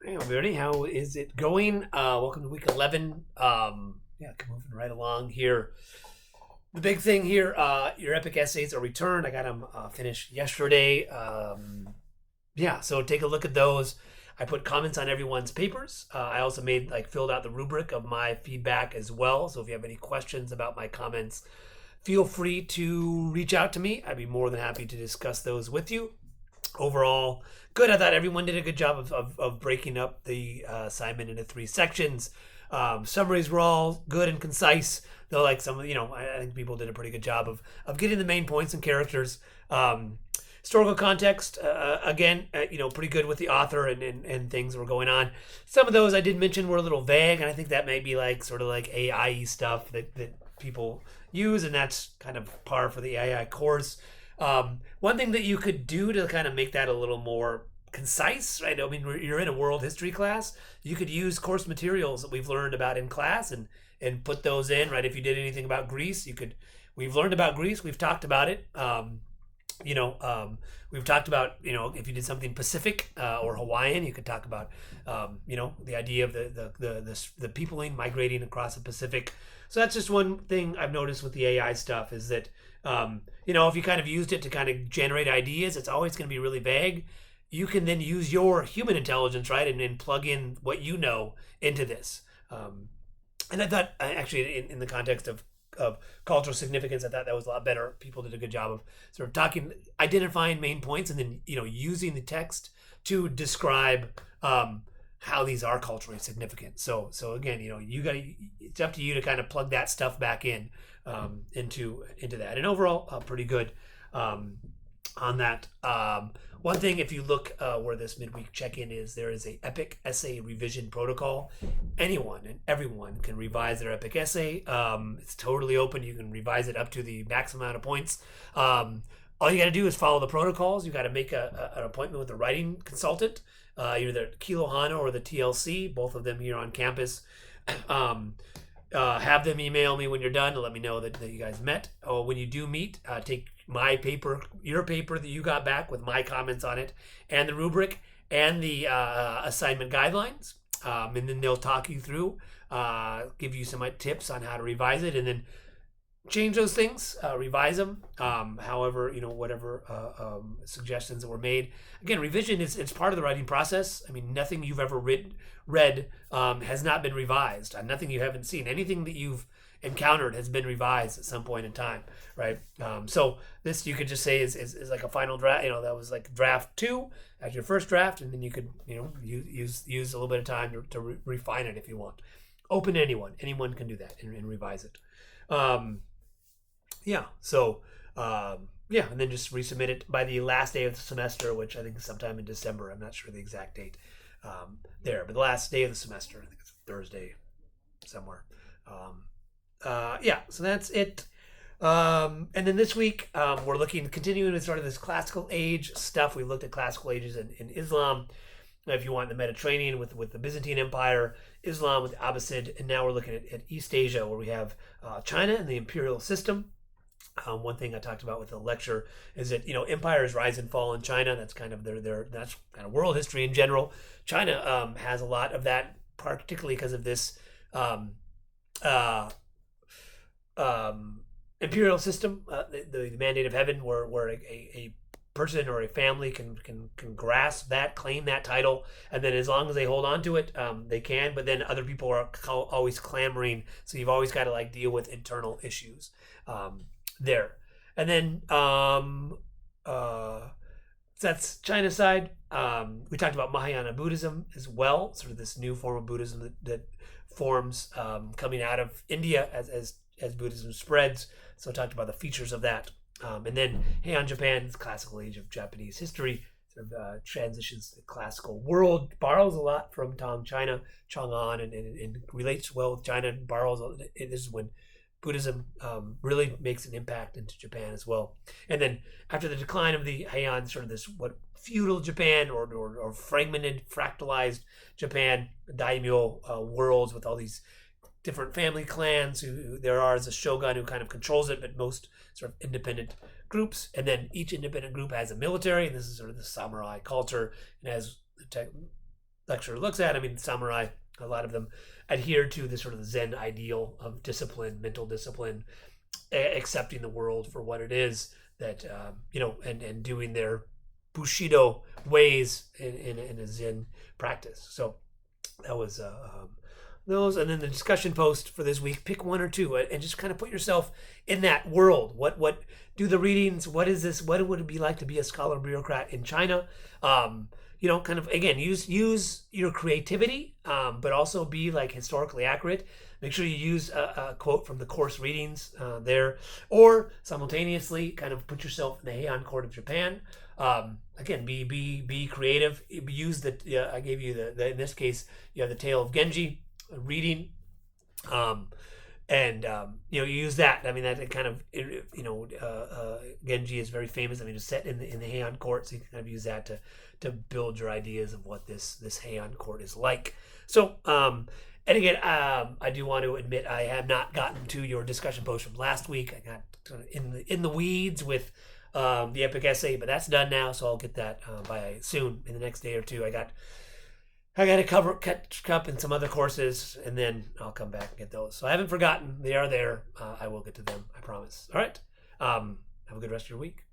Hey everybody, how is it going? Welcome to week 11. Moving right along here. The big thing here, your epic essays are returned. I got them finished yesterday. So take a look at those. I put comments on everyone's papers. I also filled out the rubric of my feedback as well. So if you have any questions about my comments, feel free to reach out to me. I'd be more than happy to discuss those with you. Overall, good. I thought everyone did a good job of breaking up the assignment into three sections. Summaries were all good and concise, though. Like some, I think people did a pretty good job of getting the main points and characters. Historical context, again, pretty good with the author and things that were going on. Some of those I did mention were a little vague, and I think that may be sort of like AI stuff that people use, and that's kind of par for the AI course. One thing that you could do to kind of make that a little more concise, right? I mean, you're in a world history class. You could use course materials that we've learned about in class and put those in, right? If you did anything about Greece, we've learned about Greece. We've talked about it. We've talked about, if you did something Pacific or Hawaiian, you could talk about, the idea of the peopling migrating across the Pacific. So that's just one thing I've noticed with the AI stuff is that, if you kind of used it to kind of generate ideas, it's always going to be really vague. You can then use your human intelligence, right, and then plug in what you know into this. And I thought, actually, in the context of cultural significance, I thought that was a lot better. People did a good job of sort of identifying main points, and then using the text to describe how these are culturally significant. So again, it's up to you to kind of plug that stuff back in into that. And overall, pretty good on that. One thing, if you look where this midweek check-in is, there is a epic essay revision protocol. Anyone and everyone can revise their epic essay. It's totally open. You can revise it up to the maximum amount of points. All you got to do is follow the protocols. You got to make an appointment with a writing consultant, either the Kilo Hana or the TLC, both of them here on campus. Have them email me when you're done to let me know that you guys met. Or when you do meet, take my paper, your paper that you got back with my comments on it, and the rubric and the assignment guidelines. And then they'll talk you through, give you some tips on how to revise it, and then change those things, revise them. However, whatever suggestions that were made. Again, revision it's part of the writing process. I mean, nothing you've ever read has not been revised. Nothing you haven't seen. Anything that you've encountered has been revised at some point in time, right? So this you could just say is like a final draft. That was like draft 2 at your first draft, and then you could use a little bit of time to refine it if you want. Open to anyone can do that and revise it. And then just resubmit it by the last day of the semester, which I think is sometime in December. I'm not sure the exact date but the last day of the semester, I think it's Thursday somewhere. So that's it. And then this week, we're continuing with sort of this classical age stuff. We looked at classical ages in Islam. If you want the Mediterranean with the Byzantine Empire, Islam with the Abbasid, and now we're looking at East Asia, where we have China and the imperial system. One thing I talked about with the lecture is that empires rise and fall in China. That's kind of that's kind of world history in general. China has a lot of that, particularly because of this imperial system, the mandate of heaven, where a person or a family can grasp that, claim that title, and then as long as they hold on to it, they can. But then other people are always clamoring, so you've always got to deal with internal issues there. And then that's China's side. We talked about Mahayana Buddhism as well, sort of this new form of Buddhism that forms coming out of India as Buddhism spreads. So I talked about the features of that. And then Heian Japan, the classical age of Japanese history, sort of transitions to the classical world, borrows a lot from Tang China, Chang'an, and relates well with China, and borrows. This is when Buddhism really makes an impact into Japan as well. And then after the decline of the Heian, sort of this feudal Japan or fragmented, fractalized Japan, daimyo worlds with all these different family clans who there are as a shogun who kind of controls it, but most sort of independent groups. And then each independent group has a military, and this is sort of the samurai culture, and has lecture looks at. I mean, samurai, a lot of them adhere to the sort of Zen ideal of discipline, mental discipline, accepting the world for what it is, that and doing their Bushido ways in a Zen practice. So that was those, and then the discussion post for this week. Pick one or two, and just kind of put yourself in that world. What do the readings? What is this? What would it be like to be a scholar bureaucrat in China? Kind of again use your creativity, but also be like historically accurate. Make sure you use a quote from the course readings there, or simultaneously kind of put yourself in the Heian court of Japan. Again, be creative. Use the I gave you the in this case you have the Tale of Genji reading, and you use that. I mean, that kind of Genji is very famous. I mean, it's set in the Heian court, so you can kind of use that to build your ideas of what this Heian court is like. So and again, I do want to admit I have not gotten to your discussion post from last week. I got kind of in the weeds with the epic essay, but that's done now, so I'll get that by soon in the next day or two. I got to catch up in some other courses, and then I'll come back and get those. So I haven't forgotten. They are there. I will get to them, I promise. All right. Have a good rest of your week.